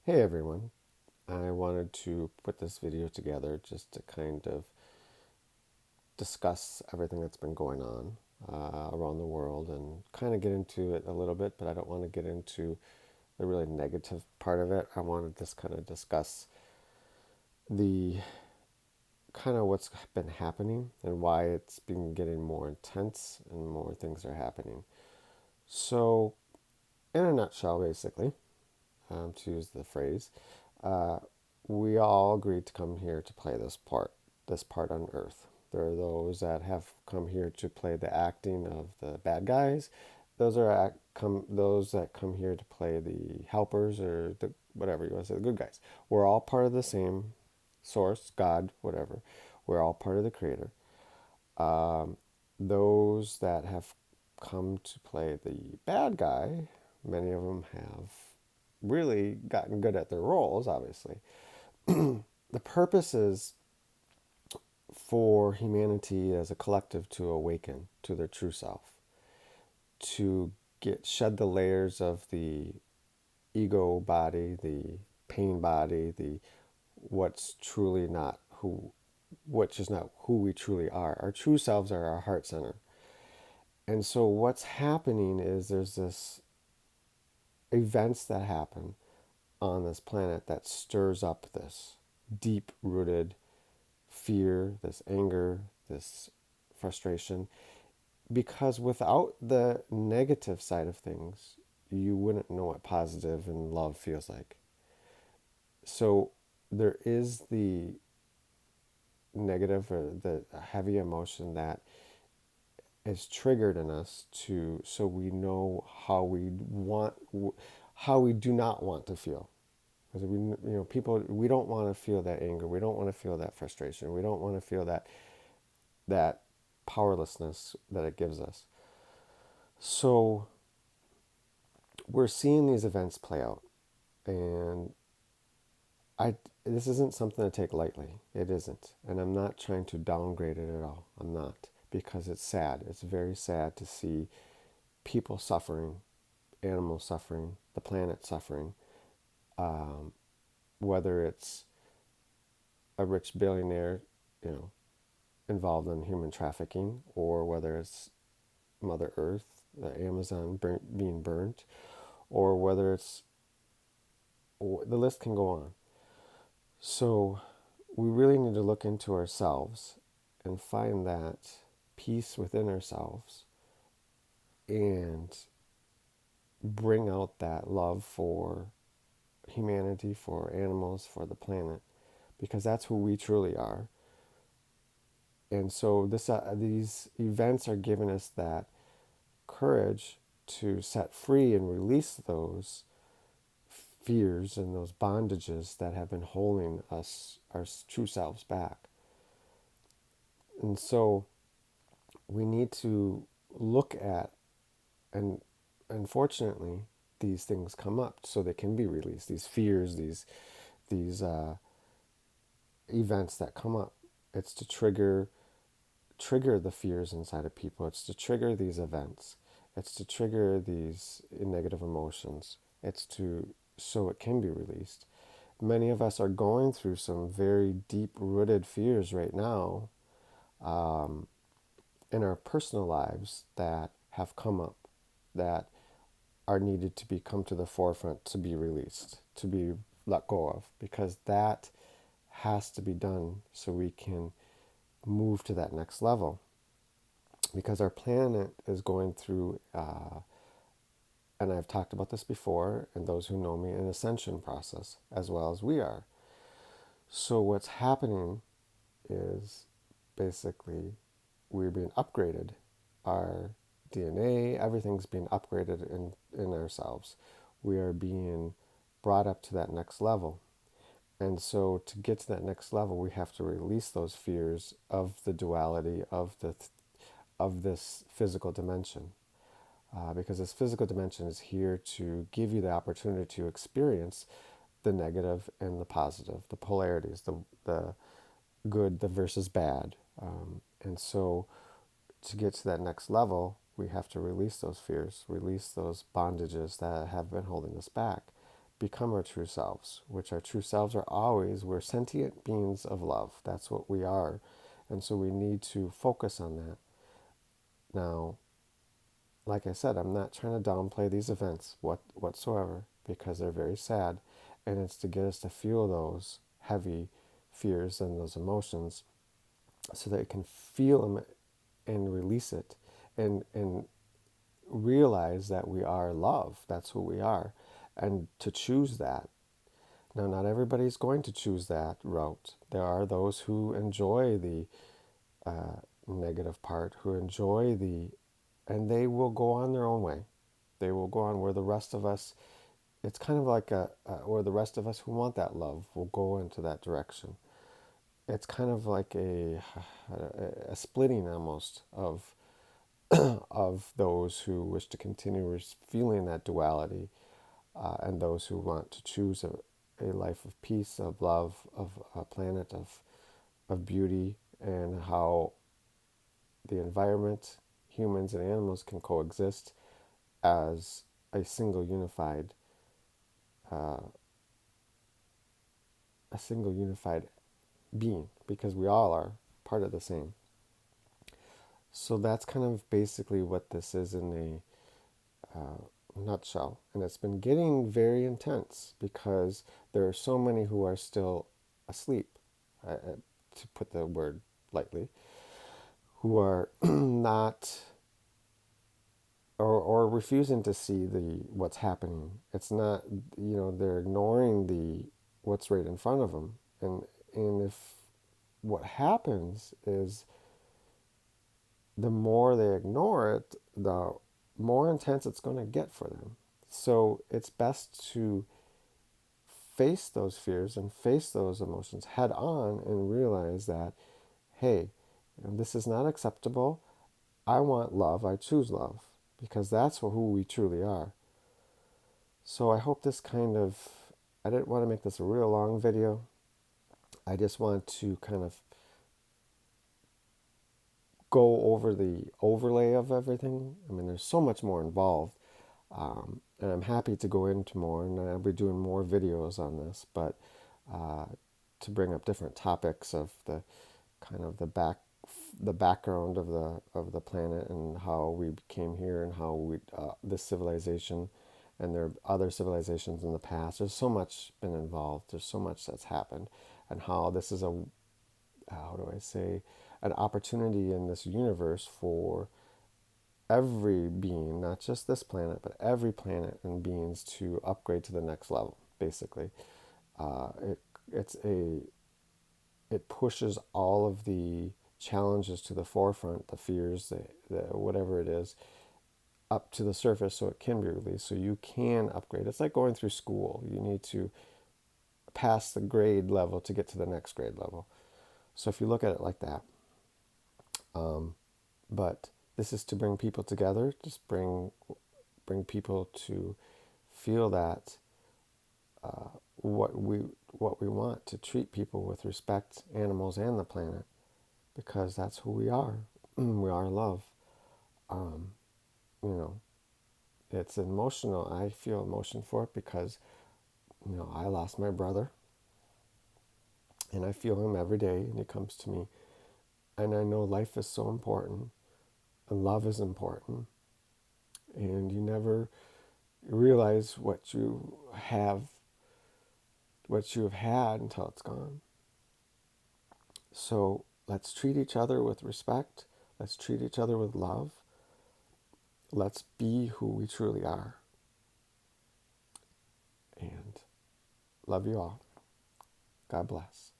Hey everyone, I wanted to put this video together just to kind of discuss everything that's been going on around the world and kind of get into it a little bit, but I don't want to get into the really negative part of it. I want to just kind of discuss the kind of what's been happening and why it's been getting more intense and more things are happening. So, in a nutshell, basically, to use the phrase, uh, we all agreed to come here to play this part on Earth. There are those that have come here to play the acting of the bad guys. Those that come here to play the helpers or the whatever you want to say, the good guys. We're all part of the same source, God, whatever. We're all part of the Creator. Um, those that have come to play the bad guy, many of them have really gotten good at their roles, obviously. The purpose is for humanity as a collective to awaken to their true self, to shed the layers of the ego body, the pain body, the what's truly not who, which is not who we truly are. Our true selves are our heart center. And so what's happening is there's this events that happen on this planet that stirs up this deep rooted fear, this anger, this frustration. Because without the negative side of things, you wouldn't know what positive and love feels like. So there is the negative or the heavy emotion that is triggered in us to so we know how we do not want to feel. Because people, we don't want to feel that anger. We don't want to feel that frustration. We don't want to feel that powerlessness that it gives us. So we're seeing these events play out, and I this isn't something to take lightly. It isn't, and I'm not trying to downgrade it at all. I'm not, because it's sad. It's very sad to see people suffering, animals suffering, the planet suffering. Um, whether it's a rich billionaire, you know, involved in human trafficking, or whether it's Mother Earth, the Amazon being burnt, or whether it's the list can go on. So we really need to look into ourselves and find that peace within ourselves and bring out that love for humanity, for animals, for the planet, because that's who we truly are. And so these events are giving us that courage to set free and release those fears and those bondages that have been holding us, our true selves, back. And so we need to look at, and unfortunately, these things come up so they can be released. These fears, these events that come up. It's to trigger the fears inside of people. It's to trigger these events. It's to trigger these negative emotions. It's to so it can be released. Many of us are going through some very deep rooted fears right now um, in our personal lives that have come up, that are needed to be come to the forefront, to be released, to be let go of, because that has to be done so we can move to that next level. Because our planet is going through, and I've talked about this before, and those who know me, an ascension process as well as we are. So what's happening is basically we're being upgraded. Our DNA, everything's being upgraded in ourselves. We are being brought up to that next level. And so to get to that next level, we have to release those fears of the duality of this physical dimension. Because this physical dimension is here to give you the opportunity to experience the negative and the positive, the polarities, the good, the versus bad. And so to get to that next level, we have to release those fears, release those bondages that have been holding us back. become our true selves, which our true selves are always, we're sentient beings of love. That's what we are. And so we need to focus on that. Now, like I said, I'm not trying to downplay these events whatsoever, because they're very sad. And it's to get us to feel those heavy fears and those emotions so that you can feel them and release it, and realize that we are love. That's who we are. And to choose that. Now, not everybody's going to choose that route. There are those who enjoy the negative part, who enjoy and they will go on their own way. They will go on where the rest of us, it's kind of like where the rest of us who want that love will go into that direction. It's kind of like a splitting almost of those who wish to continue feeling that duality, and those who want to choose a life of peace, of love, of a planet of beauty, and how the environment, humans and animals can coexist as a single unified uh, a single unified being, because we all are part of the same. So that's kind of basically what this is in a nutshell. And it's been getting very intense because there are so many who are still asleep, to put the word lightly, who are not or refusing to see what's happening. It's not, they're ignoring what's right in front of them. And if what happens is the more they ignore it, the more intense it's going to get for them. So it's best to face those fears and face those emotions head on and realize that, hey, this is not acceptable. I want love. I choose love, because that's who we truly are. So I hope I didn't want to make this a real long video. I just want to kind of go over the overlay of everything. I mean, there's so much more involved. And I'm happy to go into more, and I'll be doing more videos on this, but to bring up different topics of the kind of the background of the planet, and how we came here, and how this civilization, and there are other civilizations in the past. There's so much been involved. There's so much that's happened, and how this is how do I say, an opportunity in this universe for every being, not just this planet, but every planet and beings to upgrade to the next level. Basically, it it's a it pushes all of the challenges to the forefront, the fears, the whatever it is, up to the surface, so it can be released, so you can upgrade. It's like going through school. You need to pass the grade level to get to the next grade level. So if you look at it like that, but this is to bring people together, just bring people to feel that what we want, to treat people with respect, animals and the planet, because that's who we are. We are love. Um, you know, it's emotional. I feel emotion for it because I lost my brother, and I feel him every day, and he comes to me, and I know life is so important, and love is important, and you never realize what you have had until it's gone. So let's treat each other with respect. Let's treat each other with love. Let's be who we truly are. And love you all. God bless.